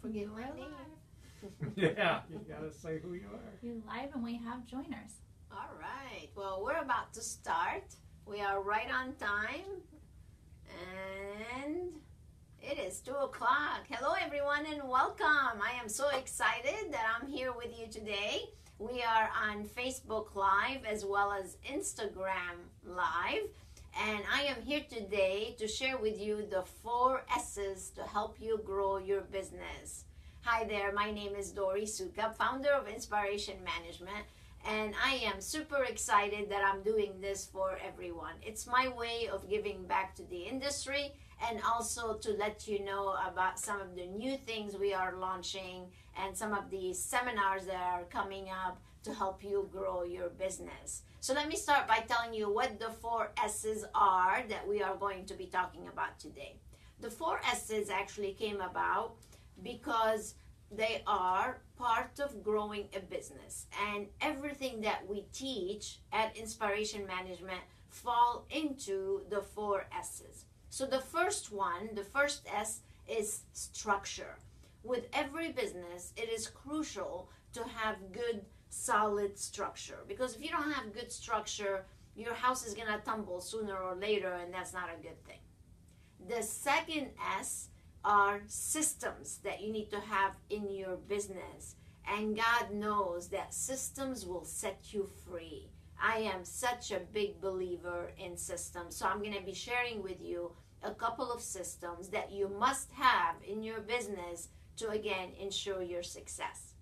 forget my You're name. Yeah, you gotta say who you are. You're live and we have joiners. All right. Well, we're about to start. We are right on time. And it is 2 o'clock. Hello, everyone, and welcome. I am so excited that I'm here with you today. We are on Facebook Live as well as Instagram Live. And I am here today to share with you the 4 S's to help you grow your business. Hi there, my name is Dori Soukup, founder of Inspiration Management, and I am super excited that I'm doing this for everyone. It's my way of giving back to the industry and also to let you know about some of the new things we are launching and some of the seminars that are coming up to help you grow your business. So let me start by telling you what the 4 S's are that we are going to be talking about today. The 4 S's actually came about because they are part of growing a business, and everything that we teach at Inspiration Management fall into the 4 S's. So the first one, the first S, is structure. With every business, it is crucial to have good, solid structure, because if you don't have good structure, your house is gonna tumble sooner or later, and that's not a good thing. The second S are systems that you need to have in your business, and God knows that systems will set you free. I am such a big believer in systems, so I'm going to be sharing with you a couple of systems that you must have in your business to again ensure your success.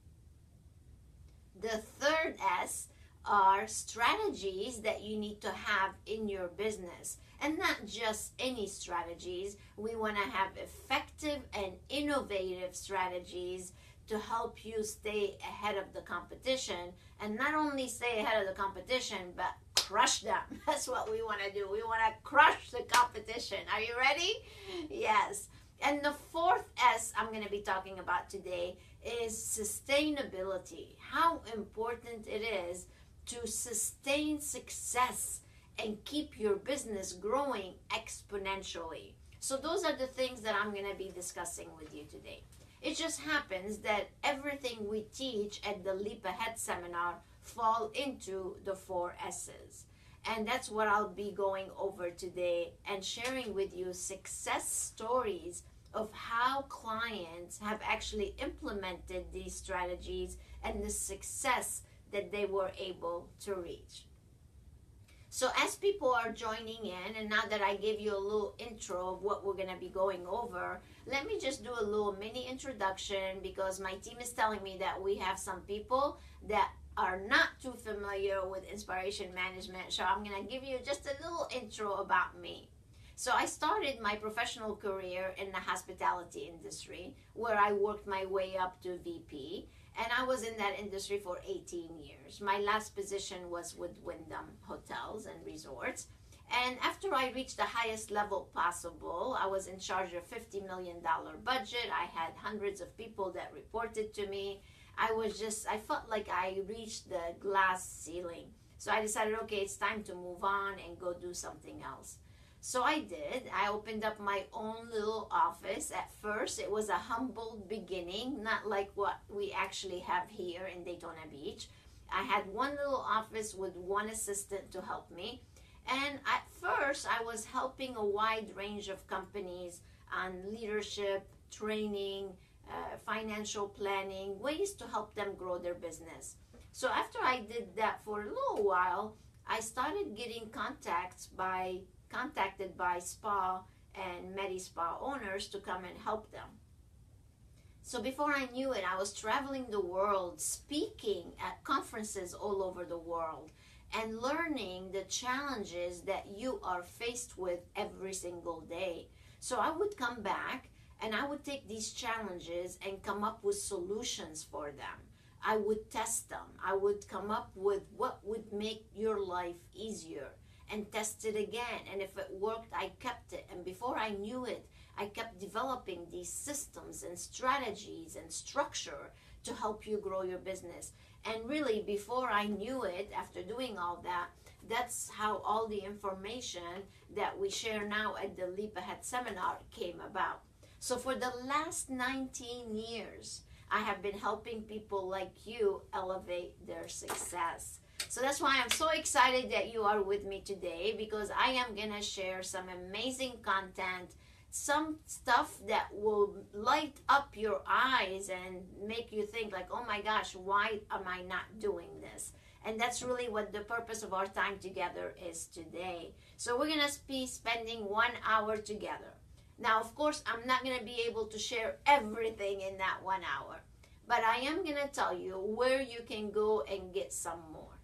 The third S are strategies that you need to have in your business, and not just any strategies. We want to have effective and innovative strategies to help you stay ahead of the competition, and not only stay ahead of the competition but crush them. That's what we want to do. We want to crush the competition. Are you ready? Yes. And the fourth S I'm going to be talking about today is sustainability. How important it is to sustain success and keep your business growing exponentially. So those are the things that I'm going to be discussing with you today. It just happens that everything we teach at the Leap Ahead seminar fall into the 4 S's. And that's what I'll be going over today and sharing with you success stories of how clients have actually implemented these strategies and the success that they were able to reach. So as people are joining in, and now that I gave you a little intro of what we're going to be going over, let me just do a little mini introduction, because my team is telling me that we have some people that are not too familiar with Inspiration Management. So I'm going to give you just a little intro about me. So I started my professional career in the hospitality industry, where I worked my way up to VP. And I was in that industry for 18 years. My last position was with Wyndham Hotels and Resorts. And after I reached the highest level possible, I was in charge of $50 million budget. I had hundreds of people that reported to me. I felt like I reached the glass ceiling. So I decided, okay, it's time to move on and go do something else. So I did. I opened up my own little office. At first, it was a humble beginning, not like what we actually have here in Daytona Beach. I had one little office with one assistant to help me. And at first, I was helping a wide range of companies on leadership, training, financial planning, ways to help them grow their business. So after I did that for a little while, I started getting contacted by spa and Medi spa owners to come and help them. So before I knew it, I was traveling the world, speaking at conferences all over the world, and learning the challenges that you are faced with every single day. So I would come back and I would take these challenges and come up with solutions for them. I would test them. I would come up with what would make your life easier, and test it again. And if it worked, I kept it. And before I knew it, I kept developing these systems and strategies and structure to help you grow your business. And really, before I knew it, after doing all that, that's how all the information that we share now at the Leap Ahead seminar came about. So for the last 19 years, I have been helping people like you elevate their success. So that's why I'm so excited that you are with me today, because I am going to share some amazing content, some stuff that will light up your eyes and make you think like, oh my gosh, why am I not doing this? And that's really what the purpose of our time together is today. So we're going to be spending 1 hour together. Now, of course, I'm not going to be able to share everything in that 1 hour, but I am going to tell you where you can go and get some more.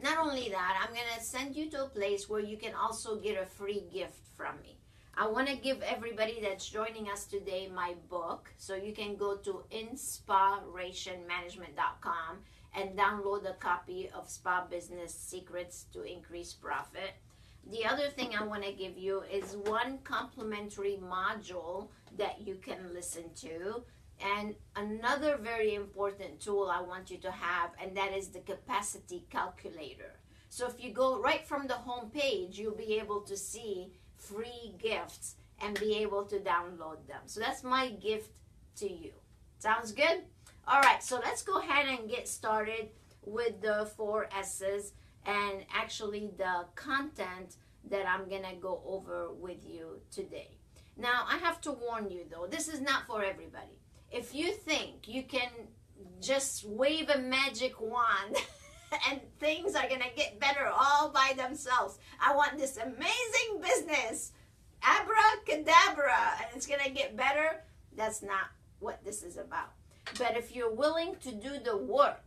Not only that, I'm going to send you to a place where you can also get a free gift from me. I want to give everybody that's joining us today my book, so you can go to inspirationmanagement.com and download a copy of Spa Business Secrets to Increase Profit. The other thing I want to give you is one complimentary module that you can listen to, and another very important tool I want you to have, and that is the capacity calculator. So if you go right from the home page, you'll be able to see free gifts and be able to download them. So that's my gift to you. Sounds good? All right, so let's go ahead and get started with the 4 S's and actually the content that I'm going to go over with you today. Now, I have to warn you though, this is not for everybody. If you think you can just wave a magic wand and things are going to get better all by themselves, I want this amazing business, abracadabra, and it's going to get better, that's not what this is about. But if you're willing to do the work,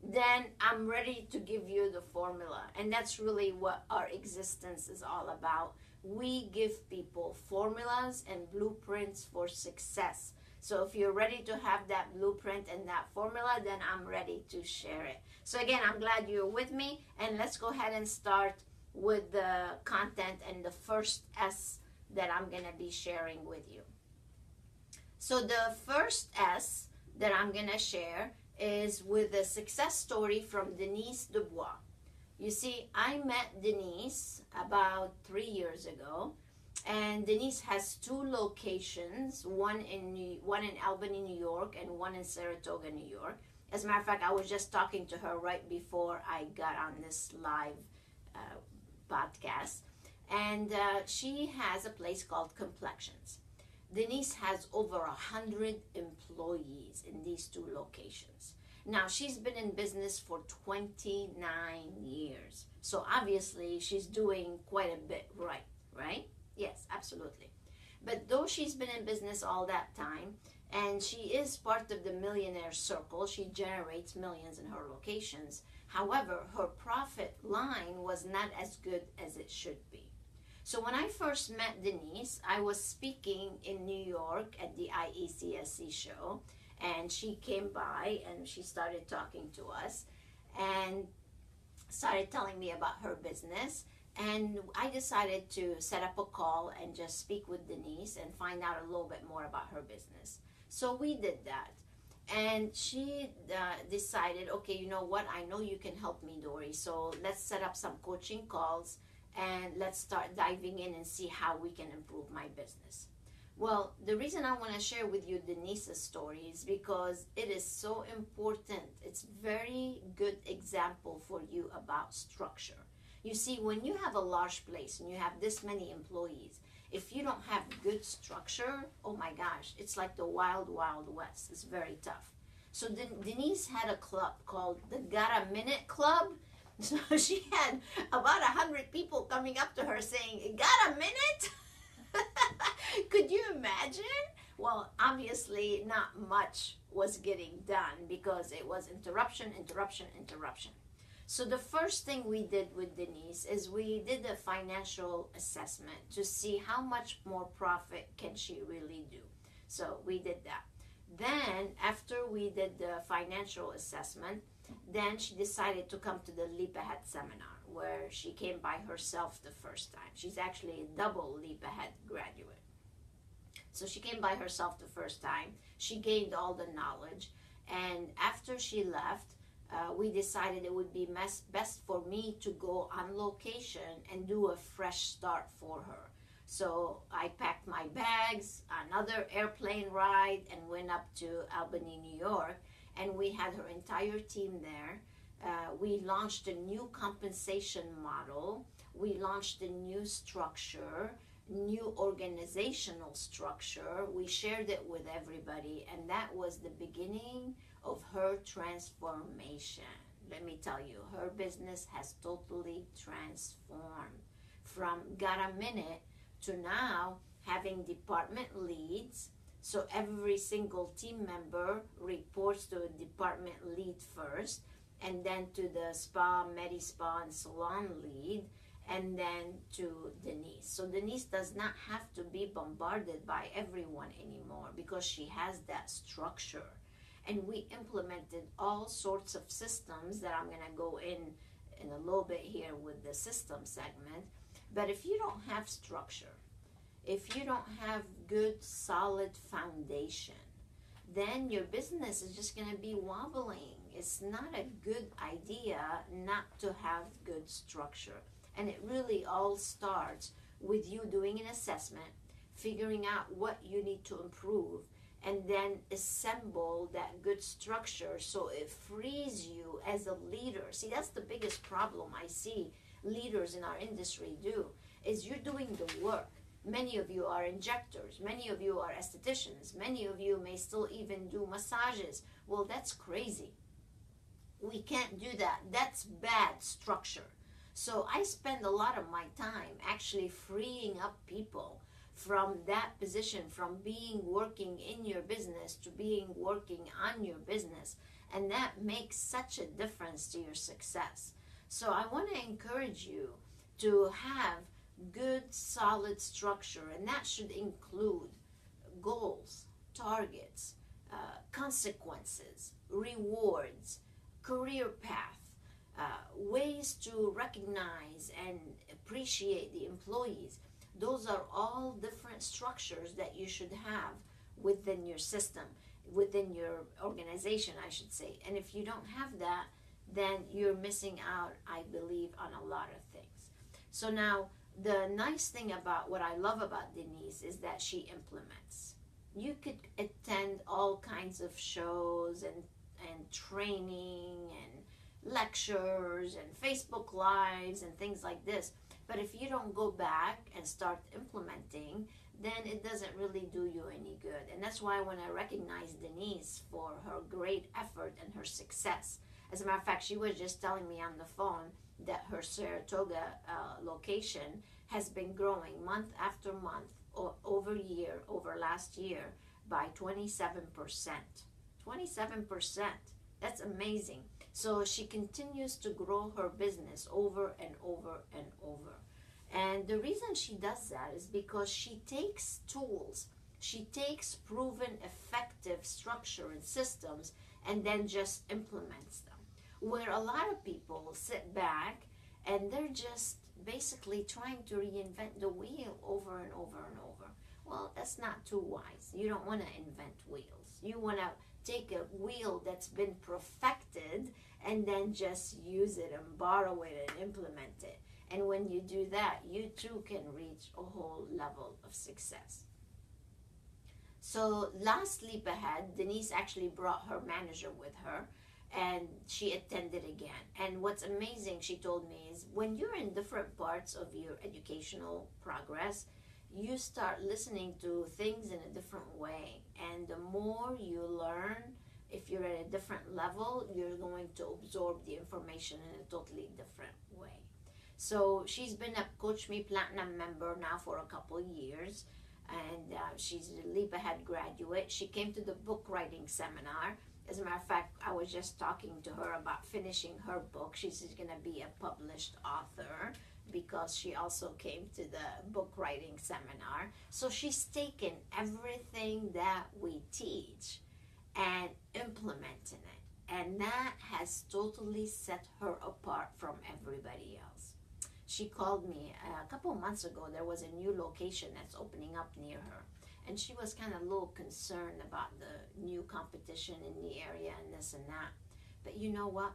then I'm ready to give you the formula. And that's really what our existence is all about. We give people formulas and blueprints for success. So if you're ready to have that blueprint and that formula, then I'm ready to share it. So again, I'm glad you're with me. And let's go ahead and start with the content and the first S that I'm going to be sharing with you. So the first S that I'm going to share is with a success story from Denise Dubois. You see, I met Denise about 3 years ago, and Denise has 2 locations, one in Albany, New York, and one in Saratoga, New York. As a matter of fact, I was just talking to her right before I got on this live podcast, and she has a place called Complexions. Denise has over 100 employees in these 2 locations. Now, she's been in business for 29 years. So obviously, she's doing quite a bit right? Yes, absolutely. But though she's been in business all that time, and she is part of the millionaire circle, she generates millions in her locations. However, her profit line was not as good as it should be. So when I first met Denise, I was speaking in New York at the IECSC show, and she came by and she started talking to us and started telling me about her business. And I decided to set up a call and just speak with Denise and find out a little bit more about her business. So we did that. And she decided, okay, you know what? I know you can help me, Dori. So let's set up some coaching calls and let's start diving in and see how we can improve my business. Well, the reason I want to share with you Denise's story is because it is so important. It's very good example for you about structure. You see, when you have a large place and you have this many employees, if you don't have good structure, oh my gosh, it's like the wild, wild west. It's very tough. So Denise had a club called the Got a Minute Club. So she had about 100 people coming up to her saying, "Got a minute?" Could you imagine? Well, obviously not much was getting done because it was interruption. So the first thing we did with Denise is we did a financial assessment to see how much more profit can she really do. So we did that. Then after we did the financial assessment, then she decided to come to the Leap Ahead seminar, where she came by herself the first time. She's actually a double Leap Ahead graduate. So she came by herself the first time. She gained all the knowledge. And after she left, we decided it would be best for me to go on location and do a fresh start for her. So I packed my bags, another airplane ride, and went up to Albany, New York. And we had her entire team there. We launched a new compensation model. We launched a new structure, new organizational structure. We shared it with everybody, and that was the beginning of her transformation. Let me tell you, her business has totally transformed from got a minute to now having department leads. So every single team member reports to a department lead first, and then to the spa, Medi spa, and salon lead, and then to Denise. So Denise does not have to be bombarded by everyone anymore because she has that structure. And we implemented all sorts of systems that I'm going to go in a little bit here with the system segment. But if you don't have structure, if you don't have good, solid foundation, then your business is just going to be wobbling. It's not a good idea not to have good structure. And it really all starts with you doing an assessment, figuring out what you need to improve, and then assemble that good structure so it frees you as a leader. See, that's the biggest problem I see leaders in our industry do, is you're doing the work. Many of you are injectors. Many of you are estheticians. Many of you may still even do massages. Well, that's crazy. We can't do that. That's bad structure. So I spend a lot of my time actually freeing up people from that position, from being working in your business to being working on your business. And that makes such a difference to your success. So I want to encourage you to have good, solid structure, and that should include goals, targets, consequences, rewards, career path, ways to recognize and appreciate the employees. Those are all different structures that you should have within your system, within your organization, I should say. And if you don't have that, then you're missing out, I believe, on a lot of things. So now, the nice thing about what I love about Denise is that she implements. You could attend all kinds of shows and training and lectures and Facebook Lives and things like this. But if you don't go back and start implementing, then it doesn't really do you any good. And that's why when I recognize Denise for her great effort and her success, as a matter of fact, she was just telling me on the phone that her Saratoga location has been growing month after month, over last year, by 27%. 27%. That's amazing. So she continues to grow her business over and over and over. And the reason she does that is because she takes tools, she takes proven effective structure and systems, and then just implements them. Where a lot of people sit back and they're just basically trying to reinvent the wheel over and over and over. Well, that's not too wise. You don't want to invent wheels. You want to take a wheel that's been perfected and then just use it and borrow it and implement it. And when you do that, you too can reach a whole level of success. So last Leap Ahead, Denise actually brought her manager with her, and she attended again. And what's amazing, she told me, is when you're in different parts of your educational progress, you start listening to things in a different way. And the more you learn, if you're at a different level, you're going to absorb the information in a totally different way. So she's been a Coach Me Platinum member now for a couple years, and she's a Leap Ahead graduate. She came to the book writing seminar. As a matter of fact, I was just talking to her about finishing her book. She's going to be a published author because she also came to the book writing seminar. So she's taken everything that we teach and implementing it. And that has totally set her apart from everybody else. She called me a couple of months ago. There was a new location that's opening up near her. And she was kind of a little concerned about the new competition in the area and this and that. But you know what?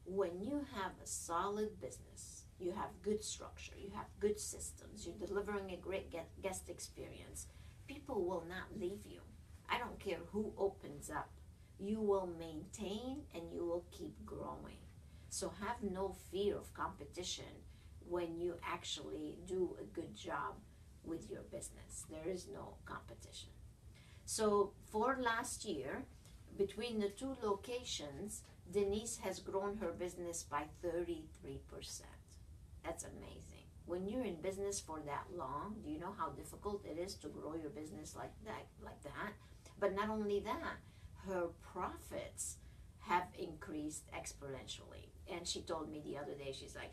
When you have a solid business you have good structure, you have good systems, you're delivering a great guest experience, people will not leave you. I don't care who opens up. You will maintain and you will keep growing. So have no fear of competition when you actually do a good job with your business. There is no competition. So for last year, between the two locations, Denise has grown her business by 33%. That's amazing. When you're in business for that long, do you know how difficult it is to grow your business like that? But not only that, her profits have increased exponentially. And she told me the other day, she's like,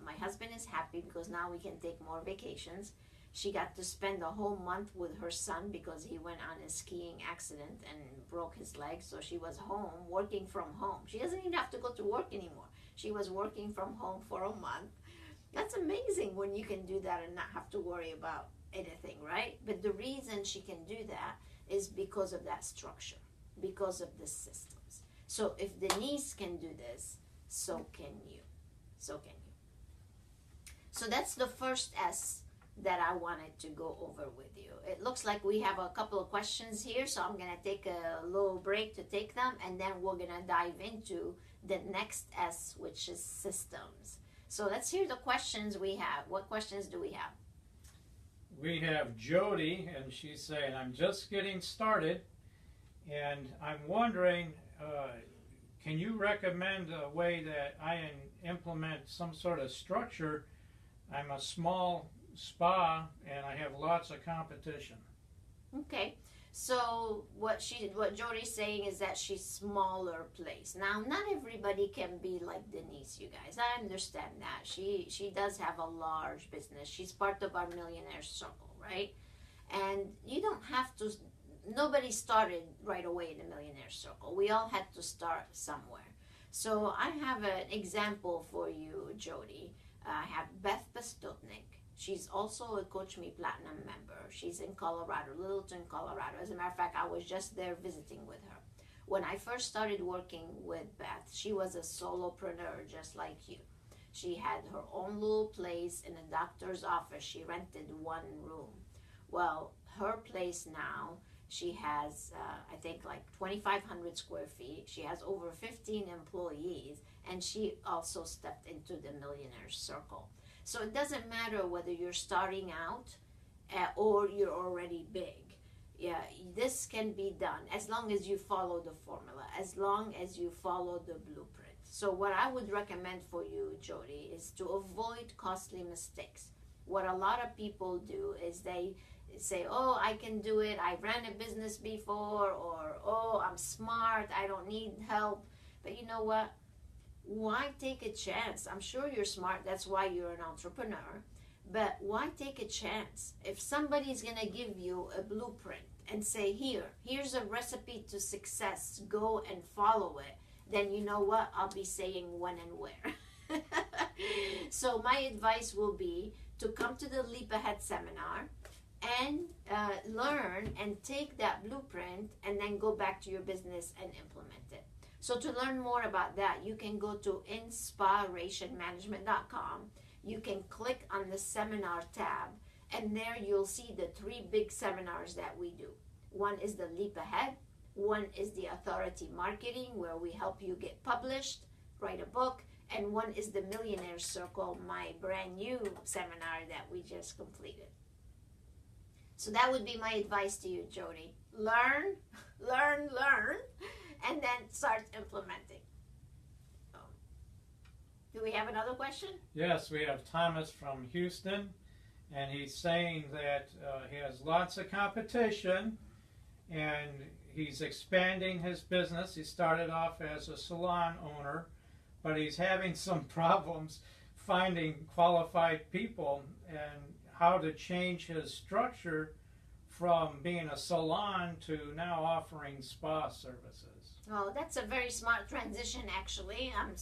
my husband is happy because now we can take more vacations. She got to spend a whole month with her son because he went on a skiing accident and broke his leg. So she was home, working from home. She doesn't even have to go to work anymore. She was working from home for a month. That's amazing when you can do that and not have to worry about anything, right? But the reason she can do that is because of that structure, because of the systems. So if Denise can do this, so can you. So can you. So that's the first S that I wanted to go over with you. It looks like we have a couple of questions here, so I'm going to take a little break to take them, and then we're going to dive into the next S, which is systems. So let's hear the questions we have. What questions do we have? We have Jody, and she's saying, I'm just getting started, and I'm wondering, can you recommend a way that I implement some sort of structure? I'm a small spa, and I have lots of competition. Okay, so what Jody's saying is that she's smaller place. Now, not everybody can be like Denise, you guys. I understand that. She does have a large business. She's part of our millionaire circle, right? And you don't have to, nobody started right away in the millionaire circle. We all had to start somewhere. So I have an example for you, Jody. I have Beth Pastotnik. She's also a Coach Me Platinum member. She's in Colorado, Littleton, Colorado. As a matter of fact, I was just there visiting with her. When I first started working with Beth, she was a solopreneur just like you. She had her own little place in a doctor's office. She rented one room. Well, her place now, she has, I think, like 2,500 square feet. She has over 15 employees, and she also stepped into the millionaire circle. So it doesn't matter whether you're starting out or you're already big. Yeah, this can be done as long as you follow the formula, as long as you follow the blueprint. So what I would recommend for you, Jody, is to avoid costly mistakes. What a lot of people do is they say, oh, I can do it. I ran a business before, or, oh, I'm smart. I don't need help. But you know what? Why take a chance? I'm sure you're smart. That's why you're an entrepreneur. But why take a chance? If somebody's going to give you a blueprint and say, here's a recipe to success, go and follow it, then you know what? I'll be saying when and where. So my advice will be to come to the Leap Ahead seminar and learn and take that blueprint and then go back to your business and implement it. So to learn more about that, you can go to inspirationmanagement.com. You can click on the seminar tab, and there you'll see the 3 big seminars that we do. One is the Leap Ahead. One is the Authority Marketing, where we help you get published, write a book. And one is the Millionaire Circle, my brand new seminar that we just completed. So that would be my advice to you, Jody. Learn, learn, learn, and then start implementing. Do we have another question? Yes, we have Thomas from Houston, and he's saying that he has lots of competition, and he's expanding his business. He started off as a salon owner, but he's having some problems finding qualified people and how to change his structure from being a salon to now offering spa services. Oh, that's a very smart transition, actually. I'm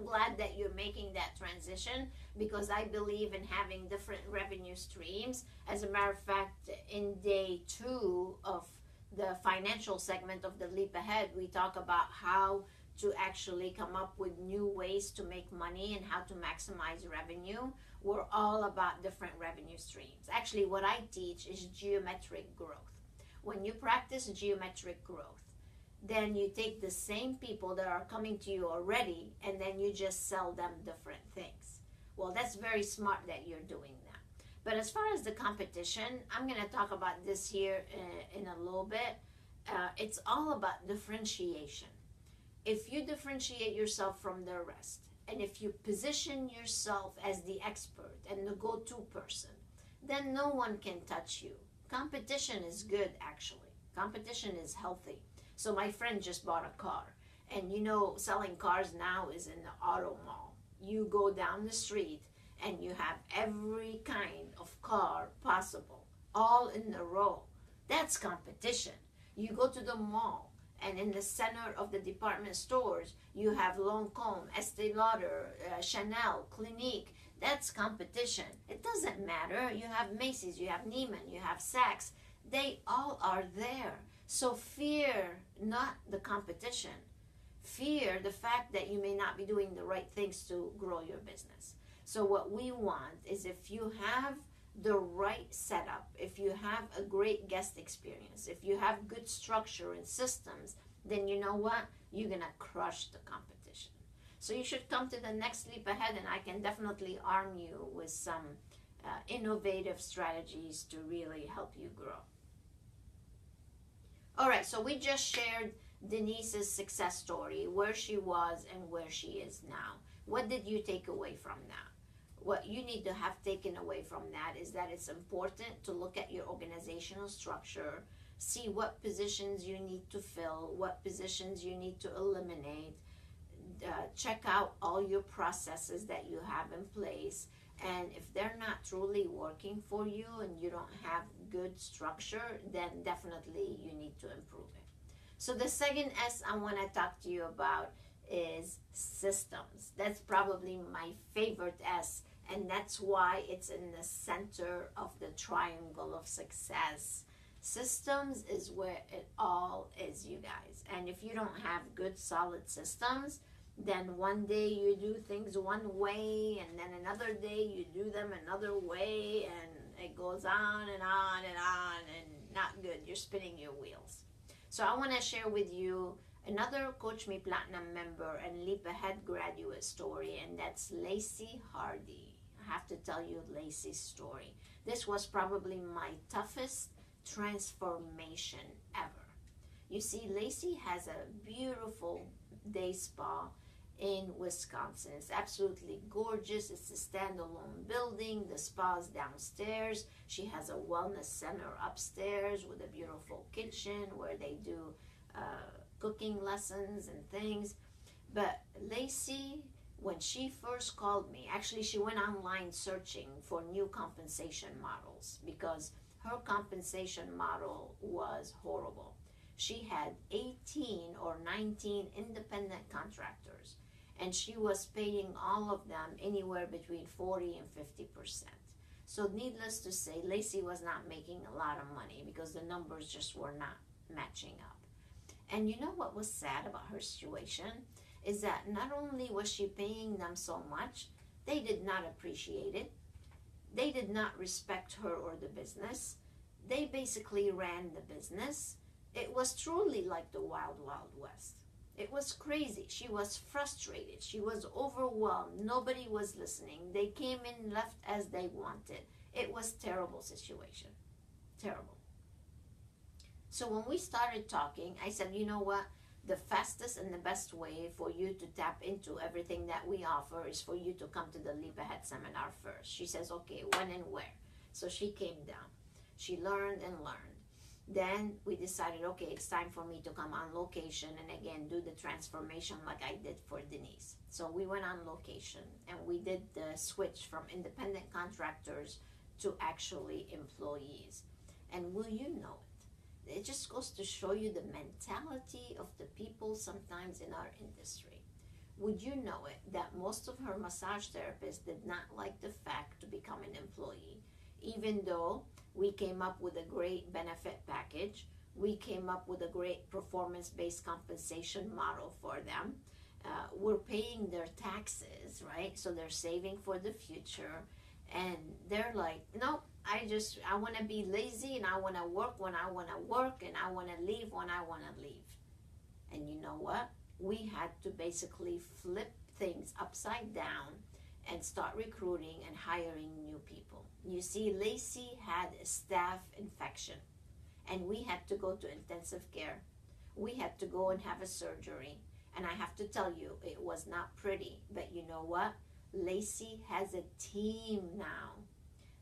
glad that you're making that transition, because I believe in having different revenue streams. As a matter of fact, in day 2 of the financial segment of the Leap Ahead, we talk about how to actually come up with new ways to make money and how to maximize revenue. We're all about different revenue streams. Actually, what I teach is geometric growth. When you practice geometric growth, then you take the same people that are coming to you already and then you just sell them different things. Well, that's very smart that you're doing that. But as far as the competition, I'm going to talk about this here in a little bit. It's all about differentiation. If you differentiate yourself from the rest, and if you position yourself as the expert and the go-to person, then no one can touch you. Competition is good, actually. Competition is healthy. So my friend just bought a car. And you know, selling cars now is in the auto mall. You go down the street and you have every kind of car possible, all in a row. That's competition. You go to the mall, and in the center of the department stores, you have Lancôme, Estée Lauder, Chanel, Clinique. That's competition. It doesn't matter. You have Macy's, you have Neiman, you have Saks. They all are there. So fear not the competition. Fear the fact that you may not be doing the right things to grow your business. So what we want is, if you have the right setup, if you have a great guest experience, if you have good structure and systems, then you know what? You're going to crush the competition. So you should come to the next leap ahead, and I can definitely arm you with some innovative strategies to really help you grow. All right, so we just shared Denise's success story, where she was and where she is now. What did you take away from that? What you need to have taken away from that is that it's important to look at your organizational structure, see what positions you need to fill, what positions you need to eliminate, check out all your processes that you have in place, and if they're not truly working for you and you don't have good structure, then definitely you need to improve it. So the second S I want to talk to you about is systems. That's probably my favorite S, and that's why it's in the center of the triangle of success. Systems is where it all is, you guys. And if you don't have good, solid systems, then one day you do things one way, and then another day you do them another way, and it goes on and on and on, and not good. You're spinning your wheels. So I want to share with you another Coach Me Platinum member and Leap Ahead graduate story, and that's Lacey Hardy. I have to tell you Lacey's story. This was probably my toughest transformation ever. You see, Lacey has a beautiful day spa in Wisconsin. It's absolutely gorgeous. It's a standalone building. The spa's downstairs. She has a wellness center upstairs with a beautiful kitchen where they do cooking lessons and things. But Lacey, when she first called me, actually she went online searching for new compensation models because her compensation model was horrible. She had 18 or 19 independent contractors, and she was paying all of them anywhere between 40 and 50%. So needless to say, Lacey was not making a lot of money because the numbers just were not matching up. And you know what was sad about her situation is that not only was she paying them so much, they did not appreciate it. They did not respect her or the business. They basically ran the business. It was truly like the Wild Wild West. It was crazy. She was frustrated. She was overwhelmed. Nobody was listening. They came in, left as they wanted. It was a terrible situation. Terrible. So when we started talking, I said, you know what? The fastest and the best way for you to tap into everything that we offer is for you to come to the Leap Ahead seminar first. She says, okay, when and where? So she came down. She learned and learned. Then we decided, okay, it's time for me to come on location and again do the transformation like I did for Denise. So we went on location and we did the switch from independent contractors to actually employees. And will you know it? It just goes to show you the mentality of the people sometimes in our industry. Would you know it that most of her massage therapists did not like the fact to become an employee, even though we came up with a great benefit package. We came up with a great performance-based compensation model for them. We're paying their taxes, right? So they're saving for the future. And they're like, no, I want to be lazy, and I want to work when I want to work, and I want to leave when I want to leave. And you know what? We had to basically flip things upside down and start recruiting and hiring new people. You see, Lacey had a staph infection, and we had to go to intensive care. We had to go and have a surgery. And I have to tell you, it was not pretty. But you know what? Lacey has a team now.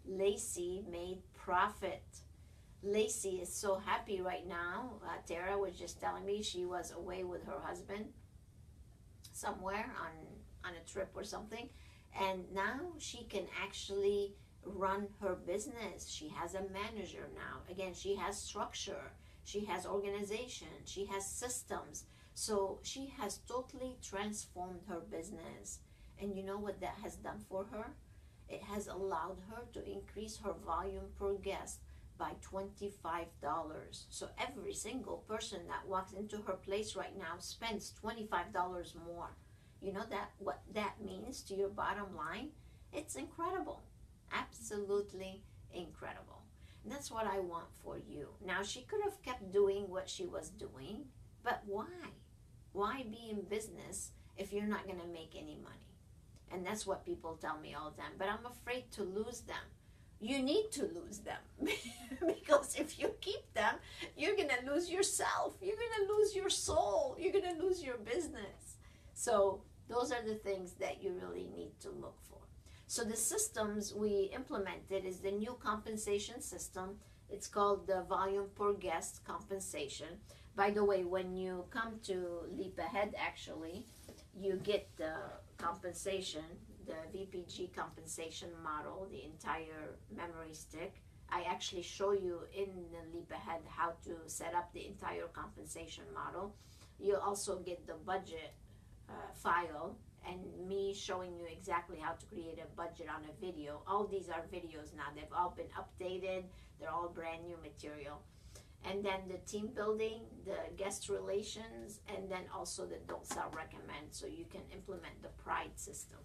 Lacey made profit. Lacey is so happy right now. Tara was just telling me she was away with her husband somewhere on a trip or something. And now she can actually run her business. She has a manager now. Again, she has structure. She has organization. She has systems. So she has totally transformed her business. And you know what that has done for her? It has allowed her to increase her volume per guest by $25. So every single person that walks into her place right now spends $25 more. You know that what that means to your bottom line? It's incredible. Absolutely incredible. And that's what I want for you. Now, she could have kept doing what she was doing, but why? Why be in business if you're not going to make any money? And that's what people tell me all the time. But I'm afraid to lose them. You need to lose them. Because if you keep them, you're going to lose yourself. You're going to lose your soul. You're going to lose your business. So those are the things that you really need to look for. So the systems we implemented is the new compensation system. It's called the volume per guest compensation. By the way, when you come to Leap Ahead, actually, you get the compensation, the VPG compensation model, the entire memory stick. I actually show you in the Leap Ahead how to set up the entire compensation model. You also get the budget file, and me showing you exactly how to create a budget on a video. All these are videos now. They've all been updated. They're all brand new material. And then the team building, the guest relations, and then also the don't sell recommend, so you can implement the pride system.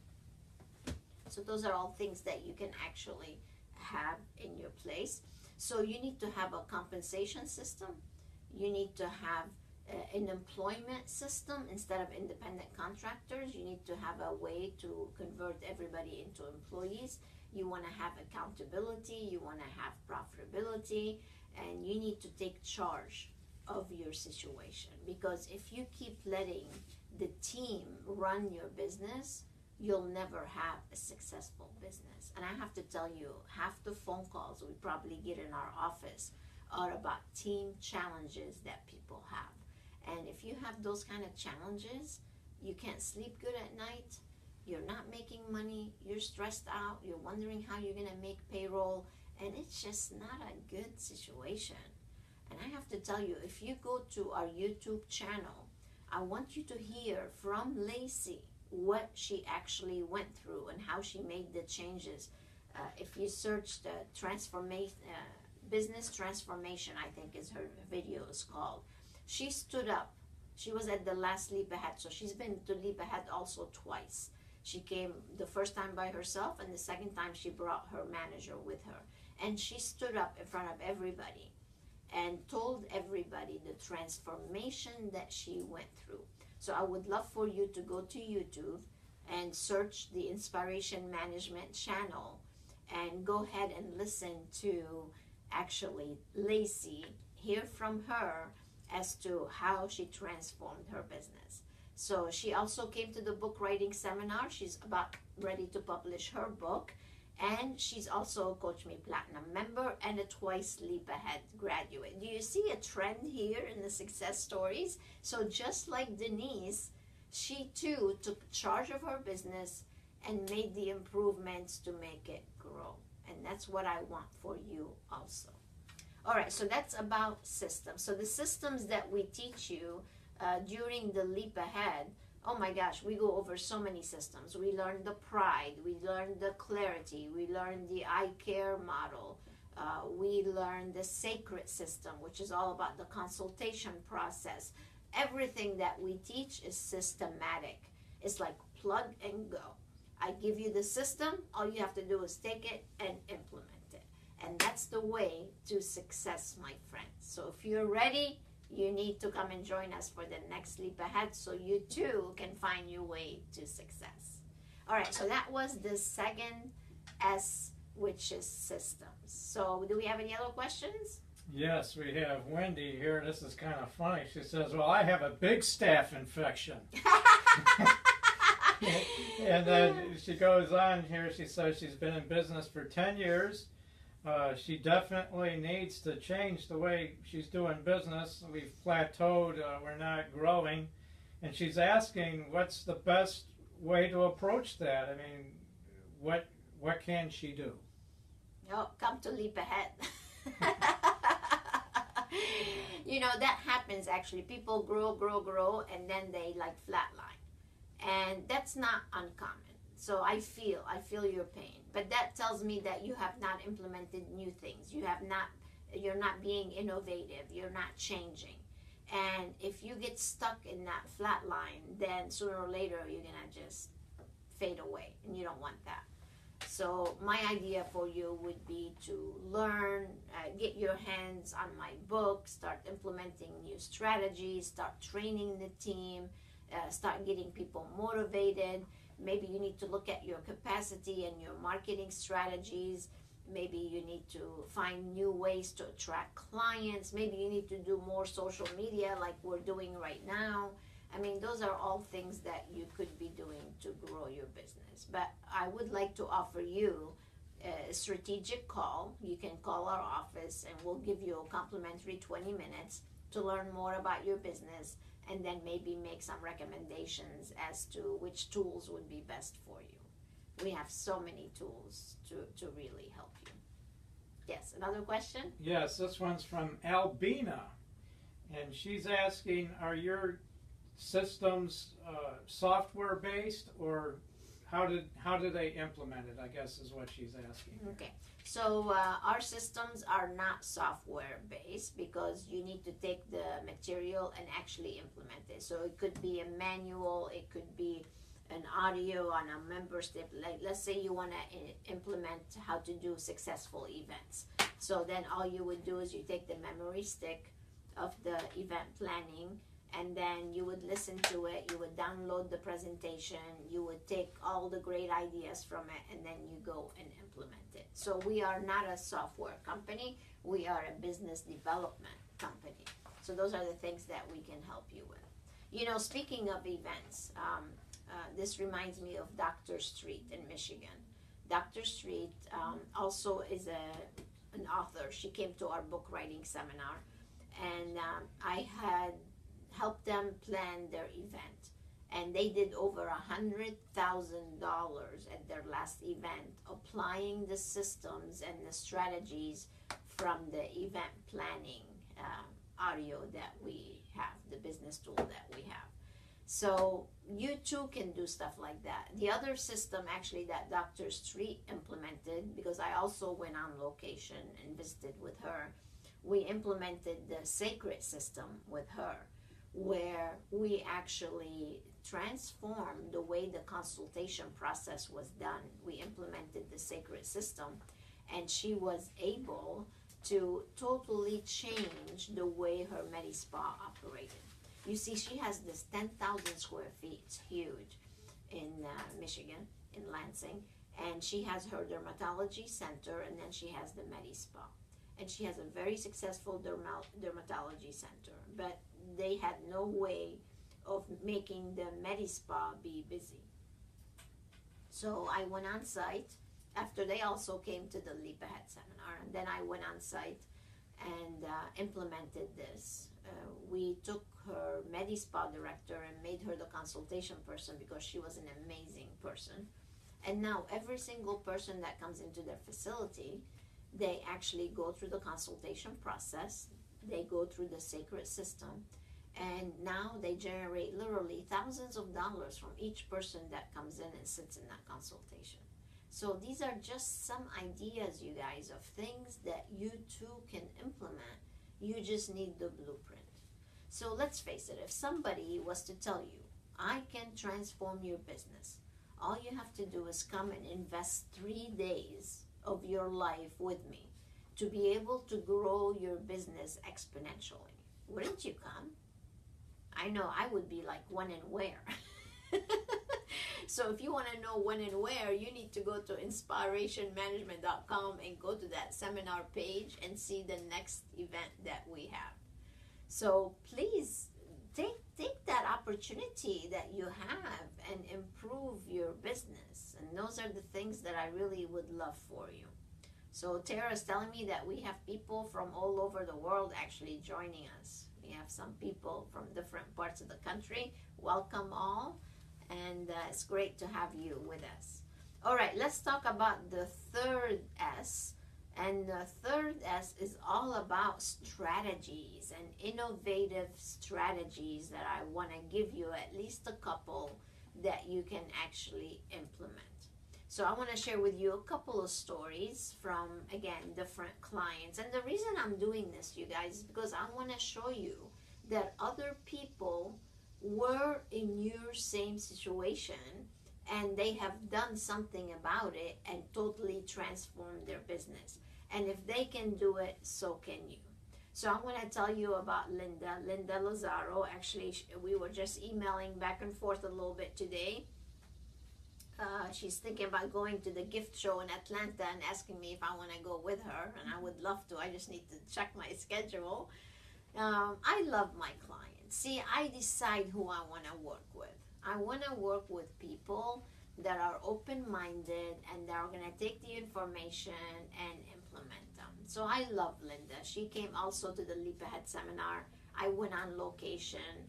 So those are all things that you can actually have in your place. So you need to have a compensation system. You need to have an employment system instead of independent contractors. You need to have a way to convert everybody into employees. You want to have accountability. You want to have profitability. And you need to take charge of your situation. Because if you keep letting the team run your business, you'll never have a successful business. And I have to tell you, half the phone calls we probably get in our office are about team challenges that people have. And if you have those kind of challenges, you can't sleep good at night, you're not making money, you're stressed out, you're wondering how you're going to make payroll, and it's just not a good situation. And I have to tell you, if you go to our YouTube channel, I want you to hear from Lacey what she actually went through and how she made the changes. If you search the transformation, business transformation, I think is her video is called. She stood up. She was at the last Leap Ahead, so she's been to Leap Ahead also twice. She came the first time by herself, and the second time she brought her manager with her. And she stood up in front of everybody and told everybody the transformation that she went through. So I would love for you to go to YouTube and search the Inspiration Management channel and go ahead and listen to actually Lacey, hear from her as to how she transformed her business. So she also came to the book writing seminar. She's about ready to publish her book. And she's also a Coach Me Platinum member and a twice Leap Ahead graduate. Do you see a trend here in the success stories? So just like Denise, she too took charge of her business and made the improvements to make it grow. And that's what I want for you also. All right, so that's about systems. So the systems that we teach you during the Leap Ahead, oh my gosh, we go over so many systems. We learn the pride, we learn the clarity, we learn the I care model, We learn the sacred system, which is all about the consultation process. Everything that we teach is systematic. It's like plug and go. I give you the system, all you have to do is take it and implement it. And that's the way to success, my friends. So if you're ready, you need to come and join us for the next leap ahead so you too can find your way to success. All right, so that was the second S, which is systems. So do we have any other questions? Yes, we have Wendy here. This is kind of funny. She says, well, I have a big staph infection. And then she goes on here. She says she's been in business for 10 years. She definitely needs to change the way she's doing business. We've plateaued. We're not growing. And she's asking, what's the best way to approach that? I mean, what can she do? Oh, come to leap ahead. You know, that happens actually. People grow, and then they like flatline. And that's not uncommon. So I feel your pain. But that tells me that you have not implemented new things. You're not being innovative. You're not changing. And if you get stuck in that flat line, then sooner or later you're going to just fade away. And you don't want that. So my idea for you would be to learn, get your hands on my book, start implementing new strategies, start training the team, start getting people motivated. Maybe you need to look at your capacity and your marketing strategies. Maybe you need to find new ways to attract clients. Maybe you need to do more social media like we're doing right now. I mean, those are all things that you could be doing to grow your business. But I would like to offer you a strategic call. You can call our office and we'll give you a complimentary 20 minutes to learn more about your business and then maybe make some recommendations as to which tools would be best for you. We have so many tools to really help you. Yes, another question? Yes, this one's from Albina. And she's asking, are your systems software based, or how do they implement it, I guess is what she's asking. Okay, so our systems are not software based because you need to take the material and actually implement it. So it could be a manual, it could be an audio on a membership. Like, let's say you want to implement how to do successful events. So then all you would do is you take the memory stick of the event planning, and then you would listen to it, you would download the presentation, you would take all the great ideas from it, and then you go and implement it. So we are not a software company, we are a business development company. So those are the things that we can help you with. You know, speaking of events, this reminds me of Dr. Street in Michigan. Dr. Street also is an author. She came to our book writing seminar, and I had helped them plan their event, and they did over $100,000 at their last event, applying the systems and the strategies from the event planning audio that we have, the business tool that we have. So you too can do stuff like that. The other system actually that Dr. Street implemented, because I also went on location and visited with her, we implemented the sacred system with her, where we actually transformed the way the consultation process was done. We implemented the sacred system, and she was able to totally change the way her Medi Spa operated. You see, she has this 10,000 square feet. It's huge in Michigan, in Lansing, and she has her dermatology center, and then she has the Medi Spa. And she has a very successful dermatology center, but they had no way of making the Medi Spa be busy. So I went on site after they also came to the Leap Ahead seminar, and then I went on site and implemented this. We took her Medi Spa director and made her the consultation person because she was an amazing person. And now every single person that comes into their facility, they actually go through the consultation process, they go through the sacred system, and now they generate literally thousands of dollars from each person that comes in and sits in that consultation. So these are just some ideas, you guys, of things that you too can implement. You just need the blueprint. So let's face it, if somebody was to tell you, I can transform your business, all you have to do is come and invest 3 days of your life with me to be able to grow your business exponentially. Wouldn't you come? I know I would be like, when and where? So if you want to know when and where, you need to go to inspirationmanagement.com and go to that seminar page and see the next event that we have. So please take that opportunity that you have and improve your business. And those are the things that I really would love for you. So Tara's telling me that we have people from all over the world actually joining us. We have some people from different parts of the country. Welcome all. And it's great to have you with us. All right, let's talk about the third S. And the third S is all about strategies and innovative strategies that I want to give you at least a couple that you can actually implement. So I want to share with you a couple of stories from, again, different clients. And the reason I'm doing this, you guys, is because I want to show you that other people were in your same situation and they have done something about it and totally transformed their business. And if they can do it, so can you. So I'm going to tell you about Linda Lazaro. Actually, we were just emailing back and forth a little bit today. She's thinking about going to the gift show in Atlanta and asking me if I want to go with her, and I would love to. I just need to check my schedule. I love my clients. See, I decide who I want to work with. I want to work with people that are open-minded and that are going to take the information and implement them. So I love Linda. She came also to the Leap Ahead seminar. I went on location.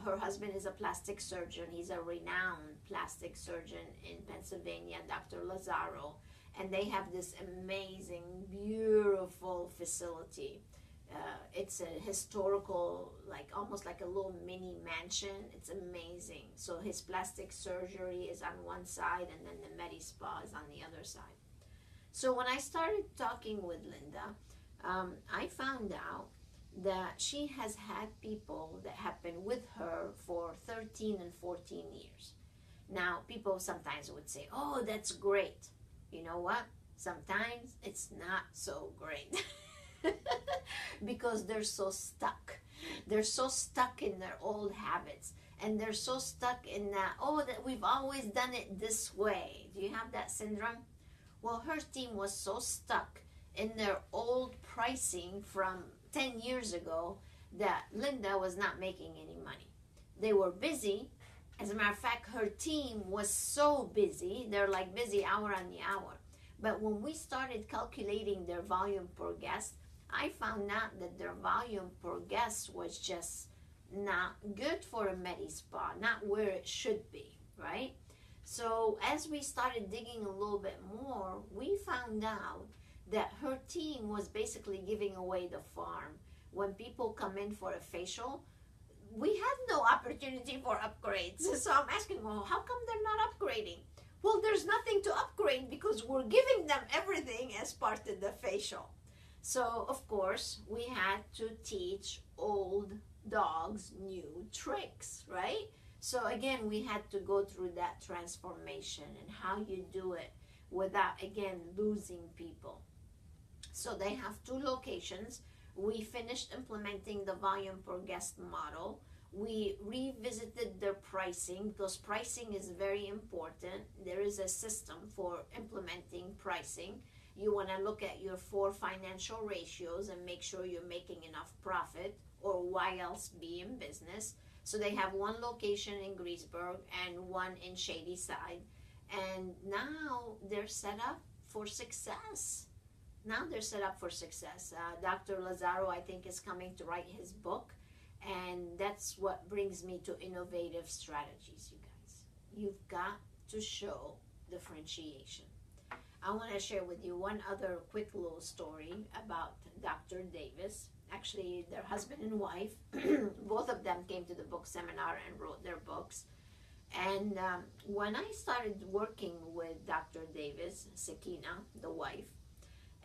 Her husband is a plastic surgeon. He's a renowned plastic surgeon in Pennsylvania, Dr. Lazaro. And they have this amazing, beautiful facility. It's a historical, like almost like a little mini mansion. It's amazing. So his plastic surgery is on one side and then the Medi spa is on the other side. So when I started talking with Linda, I found out that she has had people that have been with her for 13 and 14 years. Now, people sometimes would say, oh, that's great. You know what? Sometimes it's not so great. Because they're so stuck. They're so stuck in their old habits. And they're so stuck in that, oh, that we've always done it this way. Do you have that syndrome? Well, her team was so stuck in their old pricing from 10 years ago that Linda was not making any money. They were busy. As a matter of fact, her team was so busy. They're like busy hour on the hour. But when we started calculating their volume per guest, I found out that their volume per guest was just not good for a Medi spa, not where it should be, right? So as we started digging a little bit more, we found out that her team was basically giving away the farm. When people come in for a facial, we had no opportunity for upgrades. So I'm asking, well, how come they're not upgrading? Well, there's nothing to upgrade because we're giving them everything as part of the facial. So, of course, we had to teach old dogs new tricks, right? So, again, we had to go through that transformation and how you do it without, again, losing people. So, they have 2 locations. We finished implementing the volume per guest model. We revisited their pricing because pricing is very important. There is a system for implementing pricing. You want to look at your 4 financial ratios and make sure you're making enough profit, or why else be in business. So they have 1 location in Greensburg and 1 in Shady Side. And now they're set up for success. Dr. Lazaro, I think, is coming to write his book. And that's what brings me to innovative strategies, you guys. You've got to show differentiation. I want to share with you one other quick little story about Dr. Davis. Actually, their husband and wife, both of them came to the book seminar and wrote their books. And when I started working with Dr. Davis, Sakina, the wife,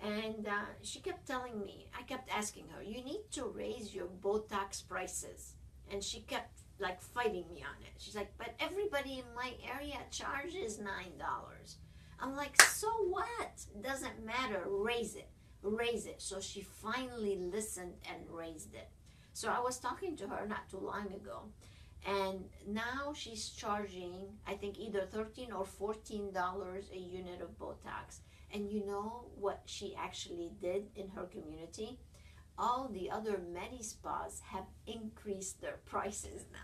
and she kept telling me, I kept asking her, you need to raise your Botox prices. And she kept like fighting me on it. She's like, but everybody in my area charges $9. I'm like, so what? Doesn't matter. Raise it. Raise it. So she finally listened and raised it. So I was talking to her not too long ago. And now she's charging, I think, either $13 or $14 a unit of Botox. And you know what she actually did in her community? All the other Medi spas have increased their prices now.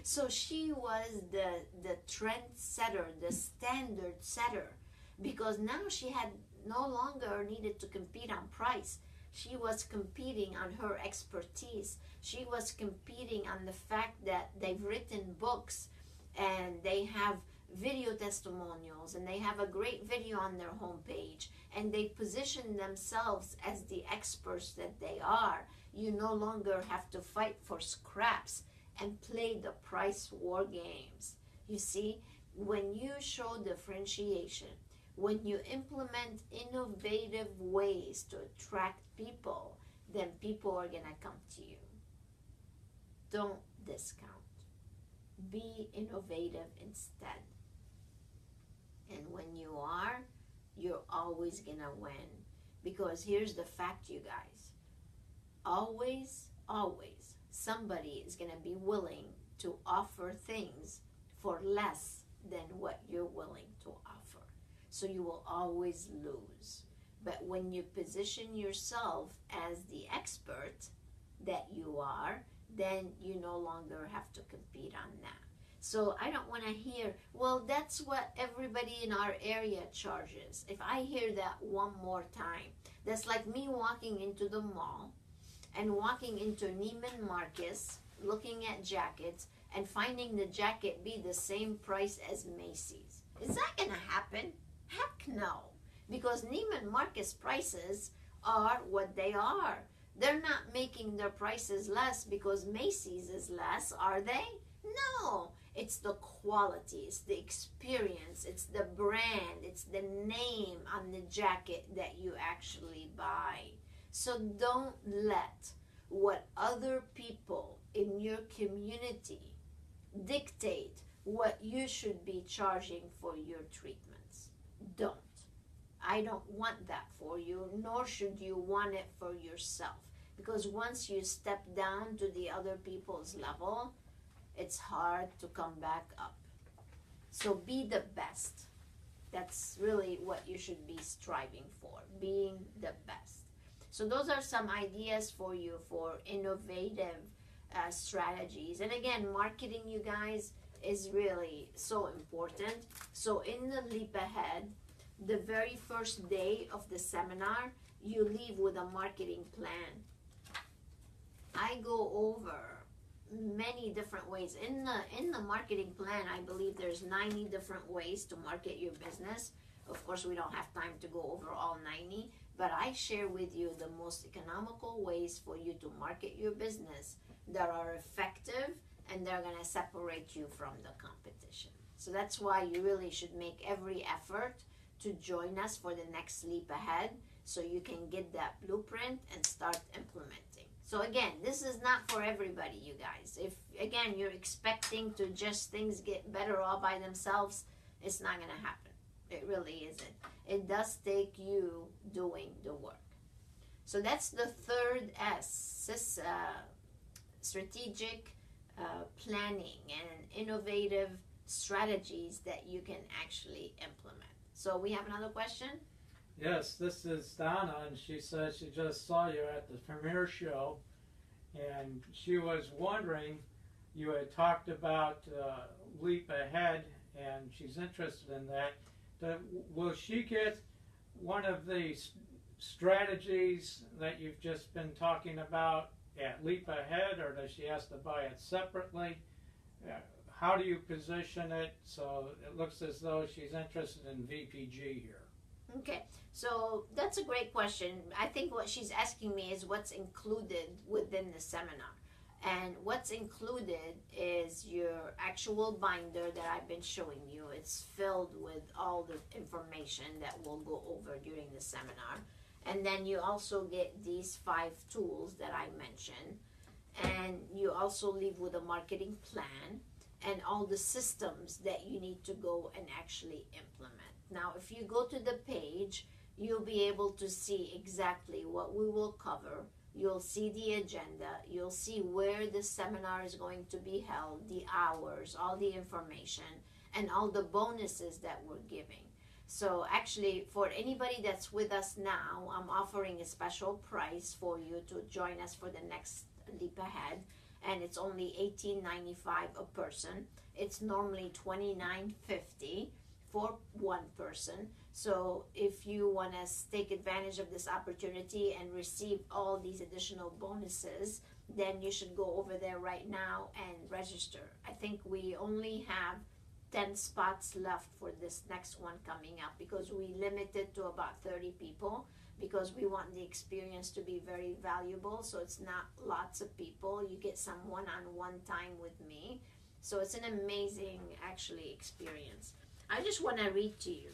So she was the trend setter, the standard setter, because now she had no longer needed to compete on price. She was competing on her expertise. She was competing on the fact that they've written books and they have video testimonials and they have a great video on their homepage and they position themselves as the experts that they are. You no longer have to fight for scraps and play the price war games. You see, when you show differentiation, when you implement innovative ways to attract people, then people are going to come to you. Don't discount. Be innovative instead. And when you are, you're always going to win. Because here's the fact, you guys. Always, always, somebody is going to be willing to offer things for less than what you're willing to offer. So you will always lose. But when you position yourself as the expert that you are, then you no longer have to compete on that. So I don't want to hear, well, that's what everybody in our area charges. If I hear that one more time, that's like me walking into the mall and walking into Neiman Marcus, looking at jackets and finding the jacket be the same price as Macy's. Is that going to happen? Heck no. Because Neiman Marcus prices are what they are. They're not making their prices less because Macy's is less, are they? No. It's the quality, it's the experience, it's the brand, it's the name on the jacket that you actually buy. So don't let what other people in your community dictate what you should be charging for your treatments. Don't. I don't want that for you, nor should you want it for yourself. Because once you step down to the other people's level, it's hard to come back up. So be the best. That's really what you should be striving for, being the best. So those are some ideas for you for innovative strategies. And again, marketing, you guys, is really so important. So in the Leap Ahead, the very first day of the seminar, you leave with a marketing plan. I go over many different ways. In the marketing plan, I believe there's 90 different ways to market your business. Of course, we don't have time to go over all 90, but I share with you the most economical ways for you to market your business that are effective and they're going to separate you from the competition. So that's why you really should make every effort to join us for the next Leap Ahead so you can get that blueprint and start implementing. So again, this is not for everybody, you guys. If, again, you're expecting to just things get better all by themselves, it's not going to happen. It really isn't. It does take you doing the work. So that's the third S, strategic planning and innovative strategies that you can actually implement. So we have another question? Yes, this is Donna, and she says she just saw you at the premiere show, and she was wondering, you had talked about Leap Ahead, and she's interested in that. Will she get one of the strategies that you've just been talking about at Leap Ahead, or does she have to buy it separately? How do you position it so it looks as though she's interested in VPG here? Okay, so that's a great question. I think what she's asking me is what's included within the seminar. And what's included is your actual binder that I've been showing you. It's filled with all the information that we'll go over during the seminar. And then you also get these 5 tools that I mentioned. And you also leave with a marketing plan and all the systems that you need to go and actually implement. Now, if you go to the page, you'll be able to see exactly what we will cover. You'll see the agenda. You'll see where the seminar is going to be held, the hours, all the information, and all the bonuses that we're giving. So actually, for anybody that's with us now, I'm offering a special price for you to join us for the next leap ahead. And it's only $18.95 a person. It's normally $29.50 for one person. So if you want to take advantage of this opportunity and receive all these additional bonuses, then you should go over there right now and register. I think we only have 10 spots left for this next one coming up, because we limited to about 30 people, because we want the experience to be very valuable. So it's not lots of people. You get some one-on-one time with me. So it's an amazing, actually, experience. I just want to read to you,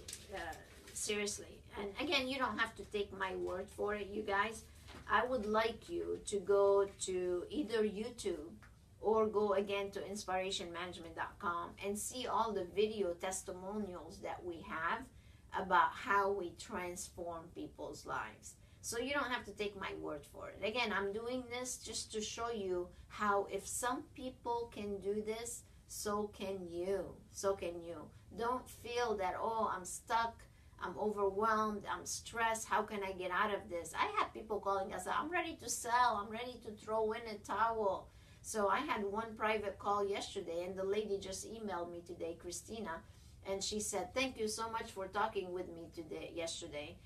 seriously. And again, you don't have to take my word for it, you guys. I would like you to go to either YouTube or go again to inspirationmanagement.com and see all the video testimonials that we have about how we transform people's lives. So you don't have to take my word for it. Again, I'm doing this just to show you how if some people can do this, so can you. So can you. Don't feel that, oh, I'm stuck, I'm overwhelmed, I'm stressed, how can I get out of this? I have people calling us, I'm ready to sell, I'm ready to throw in a towel. So I had one private call yesterday, and the lady just emailed me today, Christina, and she said, thank you so much for talking with me yesterday.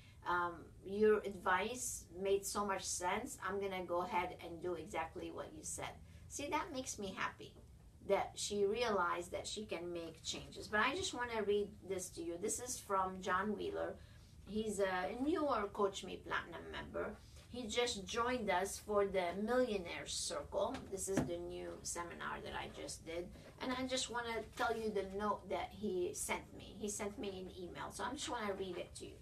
Your advice made so much sense. I'm going to go ahead and do exactly what you said. See, that makes me happy that she realized that she can make changes. But I just want to read this to you. This is from John Wheeler. He's a newer Coach Me Platinum member. He just joined us for the Millionaire Circle. This is the new seminar that I just did. And I just want to tell you the note that he sent me. He sent me an email. So I just want to read it to you.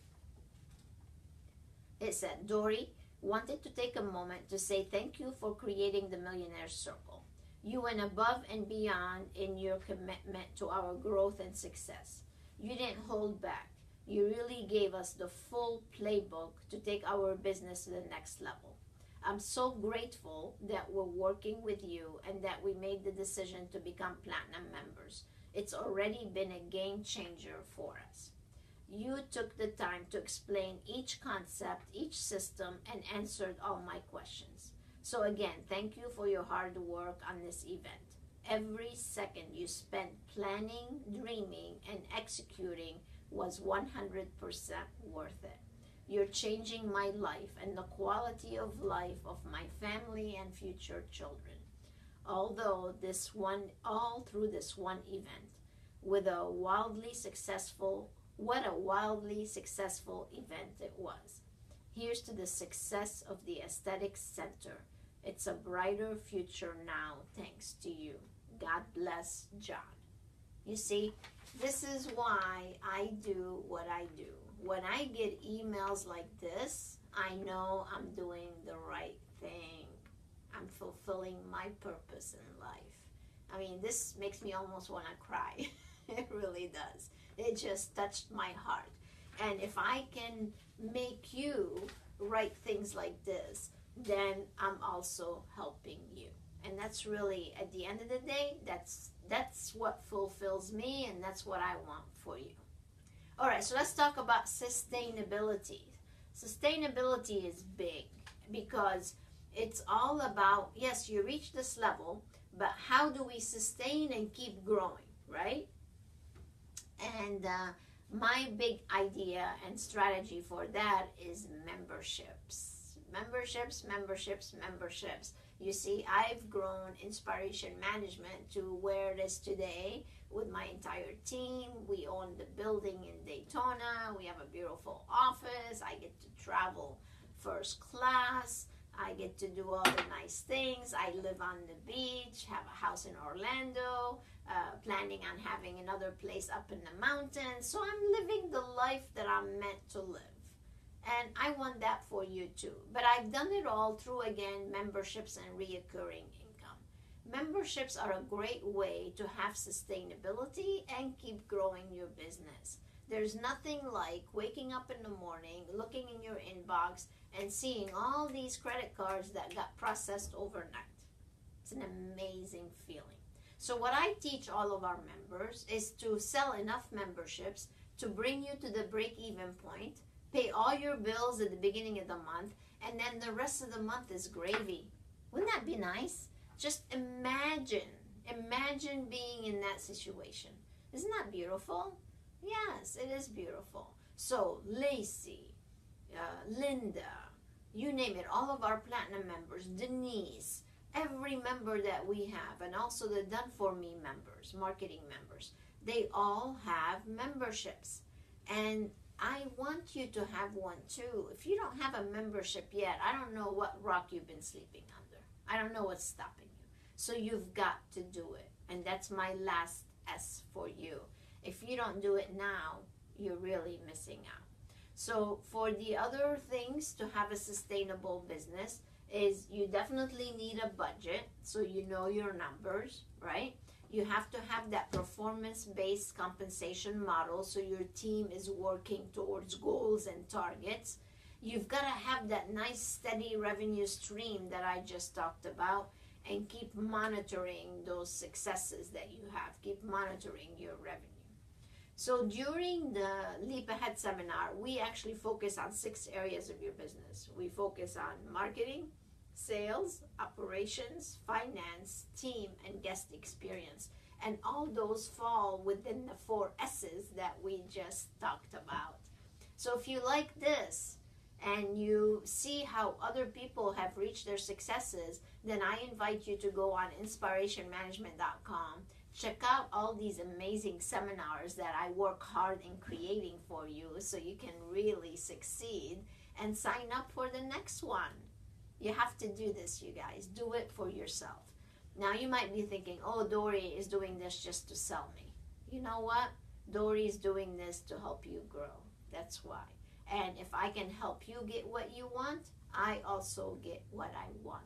It said, Dori, wanted to take a moment to say thank you for creating the Millionaire Circle. You went above and beyond in your commitment to our growth and success. You didn't hold back. You really gave us the full playbook to take our business to the next level. I'm so grateful that we're working with you and that we made the decision to become platinum members. It's already been a game changer for us. You took the time to explain each concept, each system, and answered all my questions. So again, thank you for your hard work on this event. Every second you spent planning, dreaming, and executing was 100% worth it. You're changing my life and the quality of life of my family and future children. All through this one event, what a wildly successful event it was. Here's to the success of the Aesthetics Center. It's a brighter future now, thanks to you. God bless, John. You see, this is why I do what I do. When I get emails like this, I know I'm doing the right thing. I'm fulfilling my purpose in life. I mean, this makes me almost want to cry. It really does. It just touched my heart. And if I can make you write things like this, then I'm also helping you. And that's really, at the end of the day, that's what fulfills me, and that's what I want for you. All right, so let's talk about sustainability. Sustainability is big because it's all about, yes, you reach this level, but how do we sustain and keep growing, right? And my big idea and strategy for that is memberships. Memberships. You see, I've grown Inspiration Management to where it is today with my entire team. We own the building in Daytona. We have a beautiful office. I get to travel first class. I get to do all the nice things. I live on the beach, have a house in Orlando, planning on having another place up in the mountains. So I'm living the life that I'm meant to live. And I want that for you too. But I've done it all through, again, memberships and reoccurring income. Memberships are a great way to have sustainability and keep growing your business. There's nothing like waking up in the morning, looking in your inbox, and seeing all these credit cards that got processed overnight. It's an amazing feeling. So what I teach all of our members is to sell enough memberships to bring you to the break-even point, pay all your bills at the beginning of the month, and then the rest of the month is gravy. Wouldn't that be nice? Just imagine being in that situation. Isn't that beautiful? Yes, it is beautiful. So Lacey, Linda, you name it, all of our platinum members, Denise, every member that we have, and also the Done For Me members, marketing members, they all have memberships. And I want you to have one too. If you don't have a membership yet, I don't know what rock you've been sleeping under. I don't know what's stopping you. So you've got to do it. And that's my last S for you. If you don't do it now, you're really missing out. So for the other things to have a sustainable business is you definitely need a budget so you know your numbers, right? You have to have that performance-based compensation model so your team is working towards goals and targets. You've got to have that nice steady revenue stream that I just talked about and keep monitoring those successes that you have. Keep monitoring your revenue. So during the Leap Ahead seminar, we actually focus on 6 areas of your business. We focus on marketing, sales, operations, finance, team, and guest experience. And all those fall within the 4 S's that we just talked about. So if you like this and you see how other people have reached their successes, then I invite you to go on inspirationmanagement.com. Check out all these amazing seminars that I work hard in creating for you so you can really succeed, and sign up for the next one. You have to do this, you guys. Do it for yourself. Now you might be thinking, oh, Dori is doing this just to sell me. You know what? Dori is doing this to help you grow. That's why. And if I can help you get what you want, I also get what I want.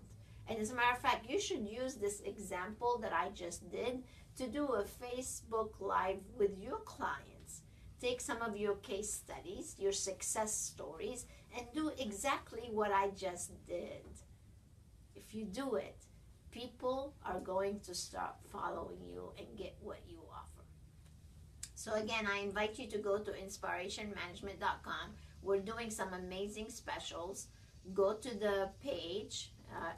And as a matter of fact, you should use this example that I just did to do a Facebook Live with your clients. Take some of your case studies, your success stories, and do exactly what I just did. If you do it, people are going to start following you and get what you offer. So again, I invite you to go to inspirationmanagement.com. We're doing some amazing specials. Go to the page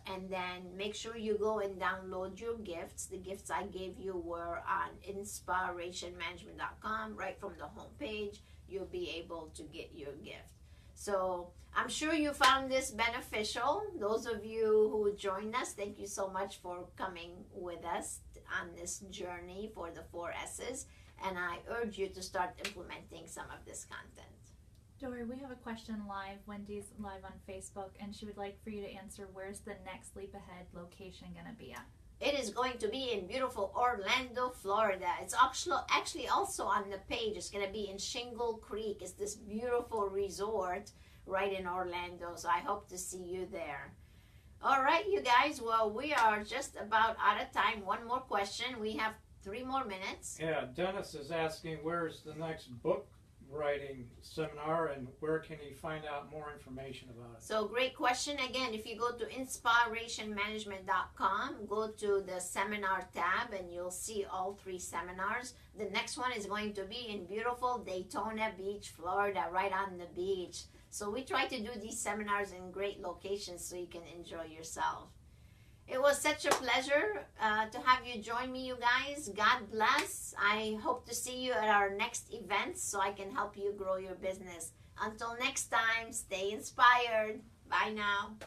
and then make sure you go and download your gifts. The gifts I gave you were on inspirationmanagement.com. Right from the home page, you'll be able to get your gift. So I'm sure you found this beneficial. Those of you who joined us, thank you so much for coming with us on this journey for the 4 S's. And I urge you to start implementing some of this content. Dori, we have a question live. Wendy's live on Facebook, and she would like for you to answer, where's the next Leap Ahead location going to be at? It is going to be in beautiful Orlando, Florida. It's actually also on the page. It's going to be in Shingle Creek. It's this beautiful resort right in Orlando. So I hope to see you there. All right, you guys. Well, we are just about out of time. One more question. We have 3 more minutes. Yeah, Dennis is asking where's the next book writing seminar and where can he find out more information about it? So great question. Again, if you go to inspirationmanagement.com, go to the seminar tab and you'll see all 3 seminars. The next one is going to be in beautiful Daytona Beach, Florida, right on the beach. So we try to do these seminars in great locations so you can enjoy yourself. It was such a pleasure to have you join me, you guys. God bless. I hope to see you at our next event so I can help you grow your business. Until next time, stay inspired. Bye now.